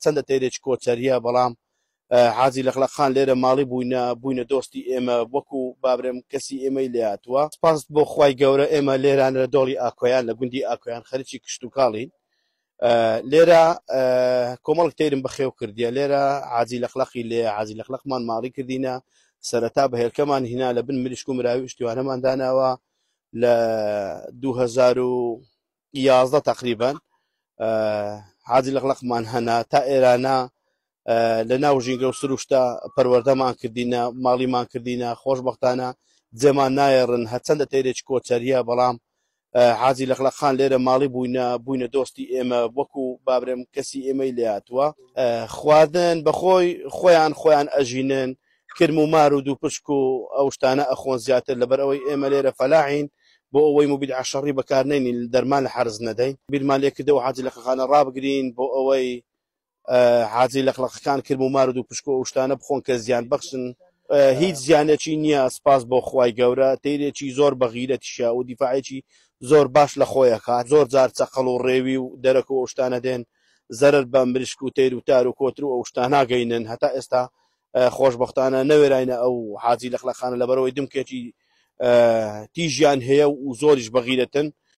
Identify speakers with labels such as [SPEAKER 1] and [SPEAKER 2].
[SPEAKER 1] چەندە تێرێکی کۆچەریە بەڵام حاجی لەخلەقخان لێرە ماڵی بووینە دۆستی ئێمە وەکو بابرم کەسی ئێمەی لێ هاتووە. سپاس بۆ خوای گەورە ئێمە لێران لە دۆڵی ئاکۆیان لە گوندی ئاکۆیان خەریکی کشت و کاڵین. لێرە کۆمەڵک تێرم بەخێو کردیە لێرە حاجی لەخلەقی لێ حاجی لەخلەقمان ماڵی کردینە سەرەتا بەهێلکەمان هینا لە بن مریشک و مراوی شتیوانەمان داناوە لە 2011 تقریبا حاجی لەخلەقمان هەنا تا ئێرانە لە ناو ژینگە و سروشتە پەروەردەمان کردینە ماڵیمان کردینە خۆشبەختانە جێمان نایەڕن هەرچەندە تێرێکی کۆچەریە بەڵام حاجی لەخلەقخان لێرە ماڵی بووینە دۆستی ئێمە وەکو بابرم کەسی ئێمەی لێ هاتووە. خواردن بەخۆی خۆیان ئەژینن کرم و مار و دوو پشک و ئەو شتانە ئەخۆن زیاتر لەبەر ئەوەی ئێمە لێرە فەلاحین بۆ ئەوەی مبید عشەڕی بەکارنێنین دەرمان لە حەرز نەدەین بیرمان لێ کردەوە حاجی لەخلەقخانە ڕابگرین بۆ ئەوەی حاجی لەخلەقەکان کرم و مار و دوو پشک و شتانە بخۆن کە زیان بەخشن هیچ زیانێکی نییە. سپاس بۆ خوای گەورە تێرێکی زۆر بەغیرەتیشە و دیفاعێکی زۆر باش لە خۆیەکات زۆر جار چەقەڵ و ڕێوی و دەرەک و ئەو شتانە دێن زەرەر بە مریشک و تێر و تار و کۆتر و ئەو شتاناگەینن هەتا ئێستا خۆشبەختانە نەوێراینە ئەو حاجی لەخلەقخانە لەبەرەوەی دمکێکی تیژیان هەیە و زۆریش بەغیرەتن